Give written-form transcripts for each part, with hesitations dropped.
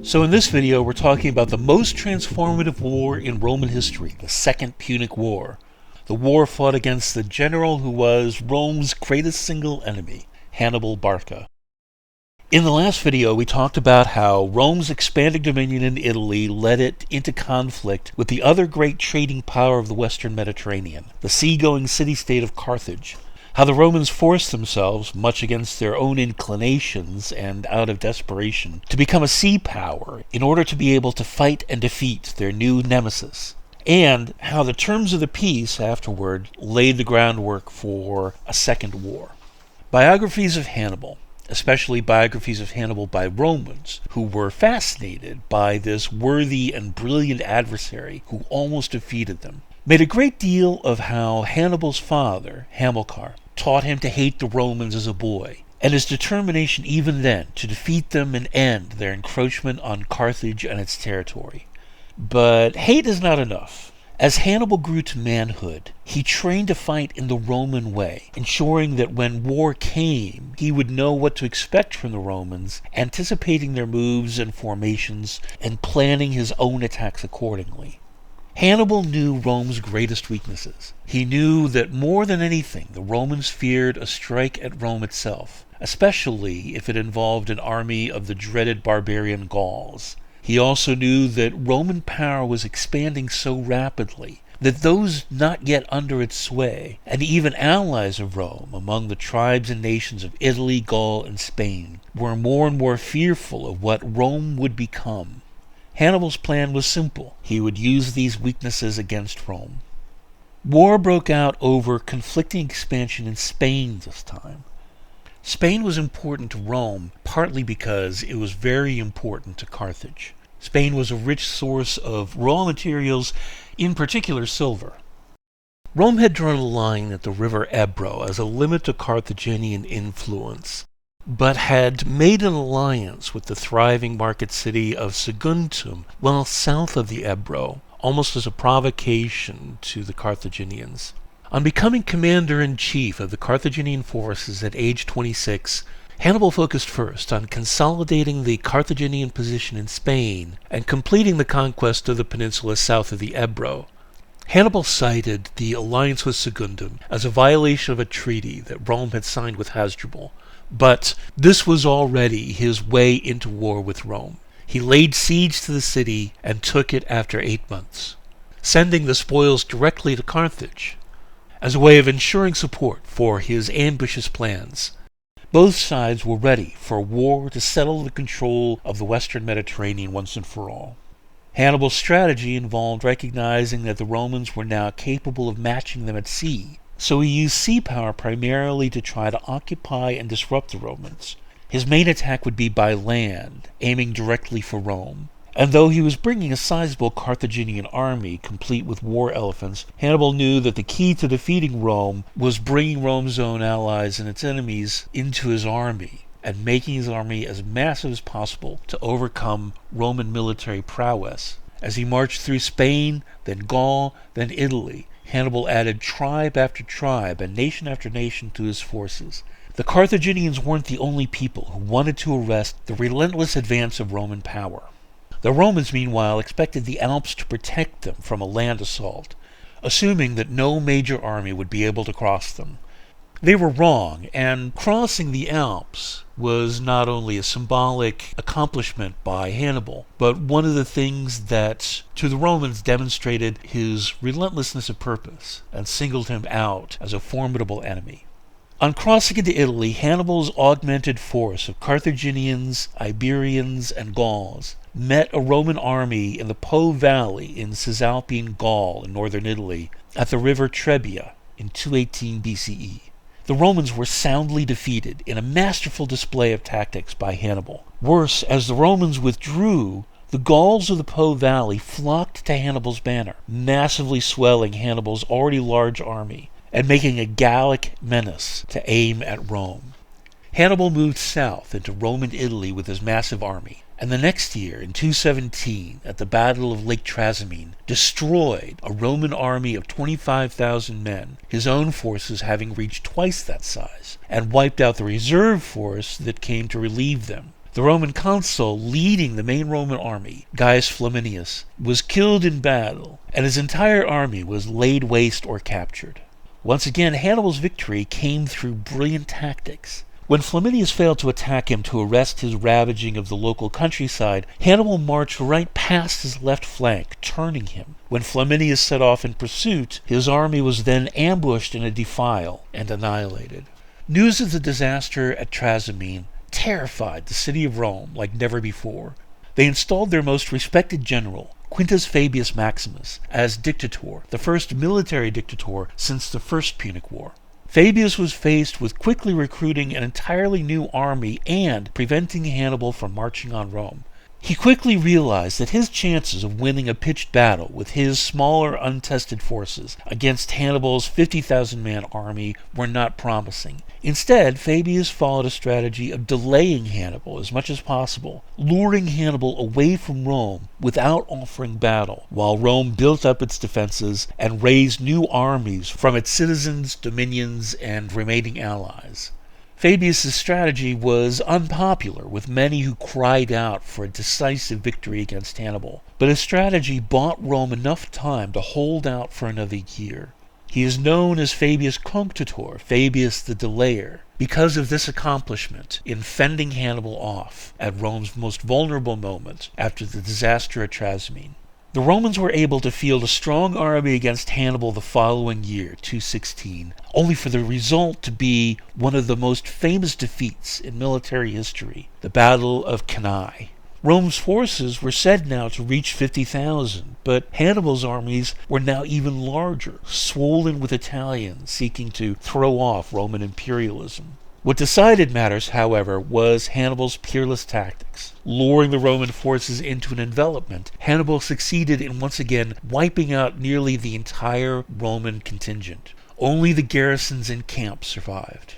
So in this video, we're talking about the most transformative war in Roman history, the Second Punic War. The war fought against the general who was Rome's greatest single enemy, Hannibal Barca. In the last video, we talked about how Rome's expanding dominion in Italy led it into conflict with the other great trading power of the Western Mediterranean, the seagoing city-state of Carthage. How the Romans forced themselves, much against their own inclinations and out of desperation, to become a sea power in order to be able to fight and defeat their new nemesis. And how the terms of the peace afterward laid the groundwork for a second war. Biographies of Hannibal, especially biographies of Hannibal by Romans, who were fascinated by this worthy and brilliant adversary who almost defeated them, made a great deal of how Hannibal's father, Hamilcar, taught him to hate the Romans as a boy, and his determination even then to defeat them and end their encroachment on Carthage and its territory. But hate is not enough. As Hannibal grew to manhood, he trained to fight in the Roman way, ensuring that when war came, he would know what to expect from the Romans, anticipating their moves and formations, and planning his own attacks accordingly. Hannibal knew Rome's greatest weaknesses. He knew that more than anything, the Romans feared a strike at Rome itself, especially if it involved an army of the dreaded barbarian Gauls. He also knew that Roman power was expanding so rapidly that those not yet under its sway, and even allies of Rome among the tribes and nations of Italy, Gaul, and Spain, were more and more fearful of what Rome would become. Hannibal's plan was simple. He would use these weaknesses against Rome. War broke out over conflicting expansion in Spain this time. Spain was important to Rome partly because it was very important to Carthage. Spain was a rich source of raw materials, in particular silver. Rome had drawn a line at the river Ebro as a limit to Carthaginian influence, but had made an alliance with the thriving market city of Saguntum well south of the Ebro, almost as a provocation to the Carthaginians. On becoming commander-in-chief of the Carthaginian forces at age 26, Hannibal focused first on consolidating the Carthaginian position in Spain and completing the conquest of the peninsula south of the Ebro. Hannibal cited the alliance with Saguntum as a violation of a treaty that Rome had signed with Hasdrubal, but this was already his way into war with Rome. He laid siege to the city and took it after 8 months, sending the spoils directly to Carthage as a way of ensuring support for his ambitious plans. Both sides were ready for a war to settle the control of the Western Mediterranean once and for all. Hannibal's strategy involved recognizing that the Romans were now capable of matching them at sea, so he used sea power primarily to try to occupy and disrupt the Romans. His main attack would be by land, aiming directly for Rome. And though he was bringing a sizable Carthaginian army, complete with war elephants, Hannibal knew that the key to defeating Rome was bringing Rome's own allies and its enemies into his army, and making his army as massive as possible to overcome Roman military prowess. As he marched through Spain, then Gaul, then Italy, Hannibal added tribe after tribe and nation after nation to his forces. The Carthaginians weren't the only people who wanted to arrest the relentless advance of Roman power. The Romans, meanwhile, expected the Alps to protect them from a land assault, assuming that no major army would be able to cross them. They were wrong, and crossing the Alps was not only a symbolic accomplishment by Hannibal, but one of the things that, to the Romans, demonstrated his relentlessness of purpose and singled him out as a formidable enemy. On crossing into Italy, Hannibal's augmented force of Carthaginians, Iberians, and Gauls met a Roman army in the Po Valley in Cisalpine Gaul in northern Italy at the river Trebia in 218 BCE. The Romans were soundly defeated in a masterful display of tactics by Hannibal. Worse, as the Romans withdrew, the Gauls of the Po Valley flocked to Hannibal's banner, massively swelling Hannibal's already large army and making a Gallic menace to aim at Rome. Hannibal moved south into Roman Italy with his massive army, and the next year, in 217, at the Battle of Lake Trasimene, destroyed a Roman army of 25,000 men, his own forces having reached twice that size, and wiped out the reserve force that came to relieve them. The Roman consul leading the main Roman army, Gaius Flaminius, was killed in battle, and his entire army was laid waste or captured. Once again, Hannibal's victory came through brilliant tactics. When Flaminius failed to attack him to arrest his ravaging of the local countryside, Hannibal marched right past his left flank, turning him. When Flaminius set off in pursuit, his army was then ambushed in a defile and annihilated. News of the disaster at Trasimene terrified the city of Rome like never before. They installed their most respected general, Quintus Fabius Maximus, as dictator, the first military dictator since the First Punic War. Fabius was faced with quickly recruiting an entirely new army and preventing Hannibal from marching on Rome. He quickly realized that his chances of winning a pitched battle with his smaller, untested forces against Hannibal's 50,000-man army were not promising. Instead, Fabius followed a strategy of delaying Hannibal as much as possible, luring Hannibal away from Rome without offering battle, while Rome built up its defenses and raised new armies from its citizens, dominions, and remaining allies. Fabius' strategy was unpopular with many who cried out for a decisive victory against Hannibal, but his strategy bought Rome enough time to hold out for another year. He is known as Fabius Conchtor, Fabius the Delayer, because of this accomplishment in fending Hannibal off at Rome's most vulnerable moment after the disaster at Trasimene. The Romans were able to field a strong army against Hannibal the following year, 216, only for the result to be one of the most famous defeats in military history, the Battle of Cannae. Rome's forces were said now to reach 50,000, but Hannibal's armies were now even larger, swollen with Italians seeking to throw off Roman imperialism. What decided matters, however, was Hannibal's peerless tactics. Luring the Roman forces into an envelopment, Hannibal succeeded in once again wiping out nearly the entire Roman contingent. Only the garrisons and camps survived.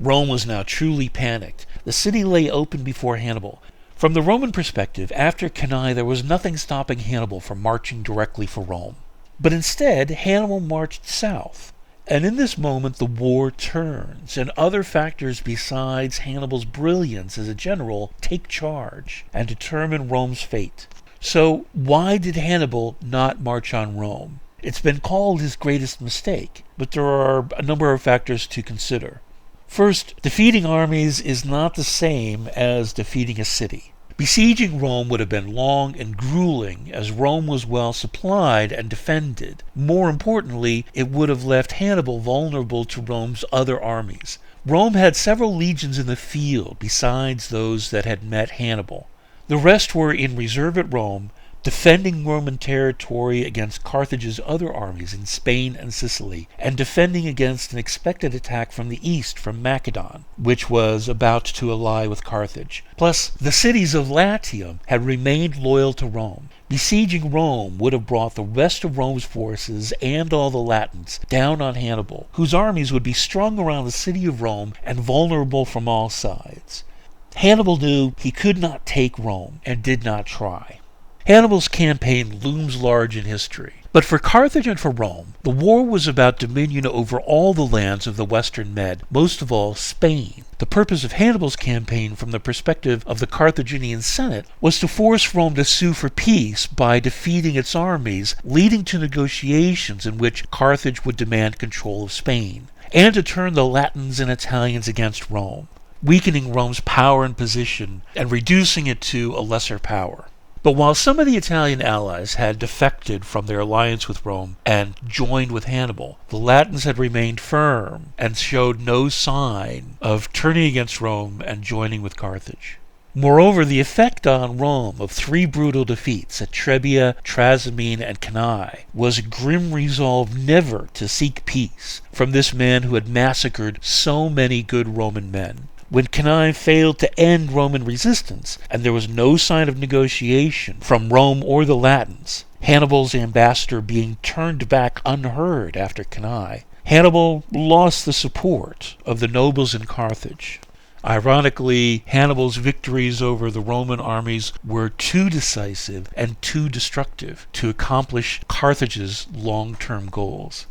Rome was now truly panicked. The city lay open before Hannibal. From the Roman perspective, after Cannae there was nothing stopping Hannibal from marching directly for Rome. But instead, Hannibal marched south. And in this moment the war turns, and other factors besides Hannibal's brilliance as a general take charge and determine Rome's fate. So why did Hannibal not march on Rome? It's been called his greatest mistake, but there are a number of factors to consider. First, defeating armies is not the same as defeating a city. Besieging Rome would have been long and grueling, as Rome was well supplied and defended. More importantly, it would have left Hannibal vulnerable to Rome's other armies. Rome had several legions in the field besides those that had met Hannibal. The rest were in reserve at Rome, defending Roman territory against Carthage's other armies in Spain and Sicily, and defending against an expected attack from the east from Macedon, which was about to ally with Carthage. Plus, the cities of Latium had remained loyal to Rome. Besieging Rome would have brought the rest of Rome's forces and all the Latins down on Hannibal, whose armies would be strung around the city of Rome and vulnerable from all sides. Hannibal knew he could not take Rome and did not try. Hannibal's campaign looms large in history. But for Carthage and for Rome, the war was about dominion over all the lands of the Western Med, most of all Spain. The purpose of Hannibal's campaign from the perspective of the Carthaginian Senate was to force Rome to sue for peace by defeating its armies, leading to negotiations in which Carthage would demand control of Spain, and to turn the Latins and Italians against Rome, weakening Rome's power and position and reducing it to a lesser power. But while some of the Italian allies had defected from their alliance with Rome and joined with Hannibal, the Latins had remained firm and showed no sign of turning against Rome and joining with Carthage. Moreover, the effect on Rome of three brutal defeats at Trebia, Trasimene, and Cannae was a grim resolve never to seek peace from this man who had massacred so many good Roman men. When Cannae failed to end Roman resistance, and there was no sign of negotiation from Rome or the Latins, Hannibal's ambassador being turned back unheard after Cannae, Hannibal lost the support of the nobles in Carthage. Ironically, Hannibal's victories over the Roman armies were too decisive and too destructive to accomplish Carthage's long-term goals.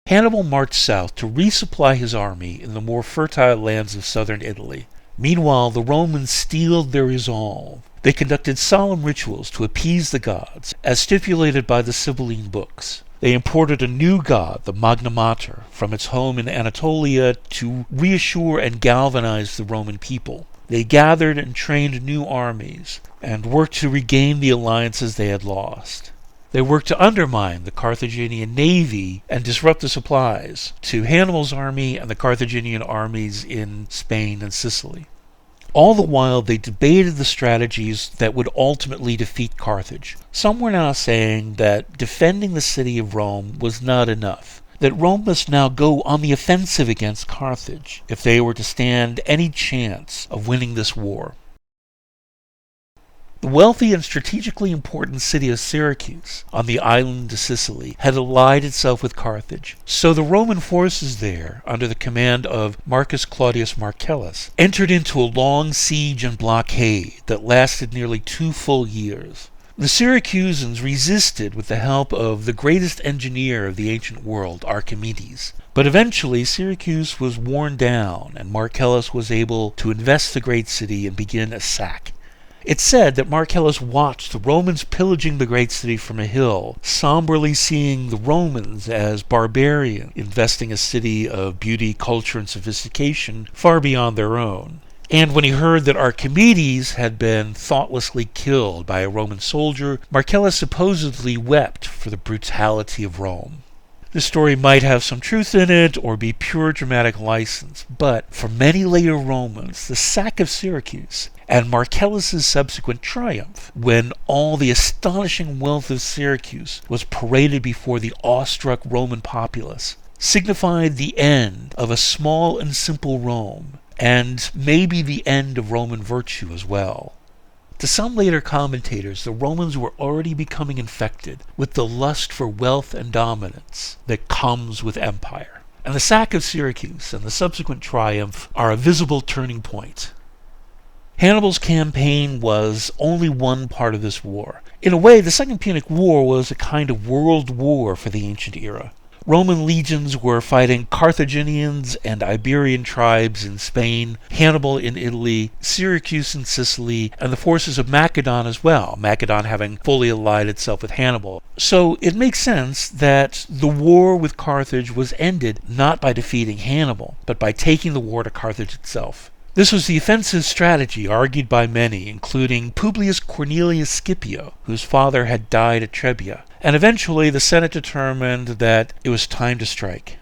Hannibal marched south to resupply his army in the more fertile lands of southern Italy. Meanwhile, the Romans steeled their resolve. They conducted solemn rituals to appease the gods, as stipulated by the Sibylline books. They imported a new god, the Magna Mater, from its home in Anatolia to reassure and galvanize the Roman people. They gathered and trained new armies, and worked to regain the alliances they had lost. They worked to undermine the Carthaginian navy and disrupt the supplies to Hannibal's army and the Carthaginian armies in Spain and Sicily. All the while, they debated the strategies that would ultimately defeat Carthage. Some were now saying that defending the city of Rome was not enough, that Rome must now go on the offensive against Carthage if they were to stand any chance of winning this war. The wealthy and strategically important city of Syracuse, on the island of Sicily, had allied itself with Carthage, so the Roman forces there, under the command of Marcus Claudius Marcellus, entered into a long siege and blockade that lasted nearly 2 full years. The Syracusans resisted with the help of the greatest engineer of the ancient world, Archimedes. But eventually Syracuse was worn down, and Marcellus was able to invest the great city and begin a sack. It's said that Marcellus watched the Romans pillaging the great city from a hill, somberly seeing the Romans as barbarians, investing a city of beauty, culture, and sophistication far beyond their own. And when he heard that Archimedes had been thoughtlessly killed by a Roman soldier, Marcellus supposedly wept for the brutality of Rome. This story might have some truth in it or be pure dramatic license, but for many later Romans, the sack of Syracuse and Marcellus's subsequent triumph, when all the astonishing wealth of Syracuse was paraded before the awestruck Roman populace, signified the end of a small and simple Rome, and maybe the end of Roman virtue as well. To some later commentators, the Romans were already becoming infected with the lust for wealth and dominance that comes with empire. And the sack of Syracuse and the subsequent triumph are a visible turning point. Hannibal's campaign was only one part of this war. In a way, the Second Punic War was a kind of world war for the ancient era. Roman legions were fighting Carthaginians and Iberian tribes in Spain, Hannibal in Italy, Syracuse in Sicily, and the forces of Macedon as well, Macedon having fully allied itself with Hannibal. So it makes sense that the war with Carthage was ended not by defeating Hannibal, but by taking the war to Carthage itself. This was the offensive strategy argued by many, including Publius Cornelius Scipio, whose father had died at Trebia, and eventually the Senate determined that it was time to strike.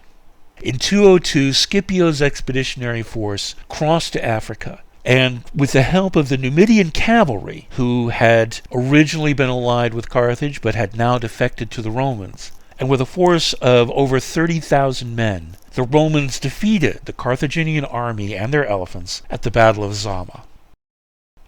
In 202, Scipio's expeditionary force crossed to Africa, and with the help of the Numidian cavalry, who had originally been allied with Carthage but had now defected to the Romans, and with a force of over 30,000 men, the Romans defeated the Carthaginian army and their elephants at the Battle of Zama.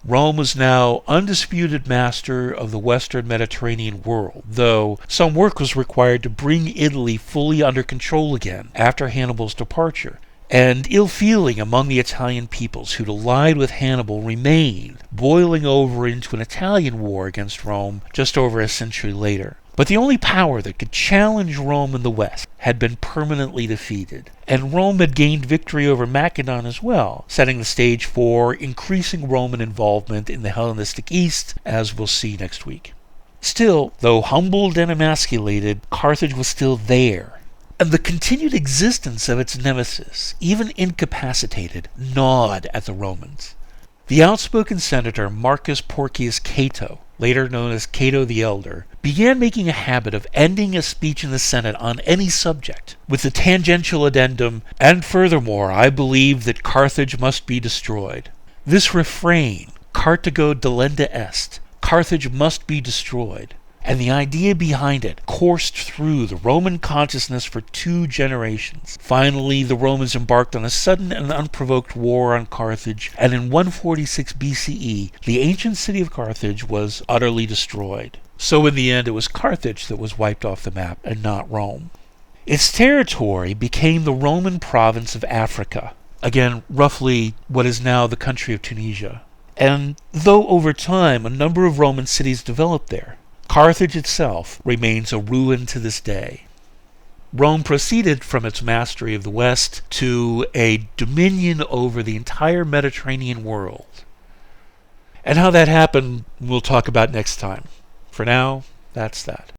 Rome was now undisputed master of the western Mediterranean world, though some work was required to bring Italy fully under control again after Hannibal's departure, and ill feeling among the Italian peoples who'd allied with Hannibal remained, boiling over into an Italian war against Rome just over a century later. But the only power that could challenge Rome in the west had been permanently defeated, and Rome had gained victory over Macedon as well, setting the stage for increasing Roman involvement in the Hellenistic East, as we'll see next week. Still, though humbled and emasculated, Carthage was still there, and the continued existence of its nemesis, even incapacitated, gnawed at the Romans. The outspoken senator Marcus Porcius Cato, later known as Cato the Elder, began making a habit of ending a speech in the Senate on any subject with the tangential addendum, "And furthermore, I believe that Carthage must be destroyed." This refrain, Carthago delenda est, Carthage must be destroyed, and the idea behind it coursed through the Roman consciousness for 2 generations. Finally, the Romans embarked on a sudden and unprovoked war on Carthage, and in 146 BCE, the ancient city of Carthage was utterly destroyed. So in the end, it was Carthage that was wiped off the map, and not Rome. Its territory became the Roman province of Africa, again, roughly what is now the country of Tunisia. And though over time a number of Roman cities developed there, Carthage itself remains a ruin to this day. Rome proceeded from its mastery of the West to a dominion over the entire Mediterranean world. And how that happened, we'll talk about next time. For now, that's that.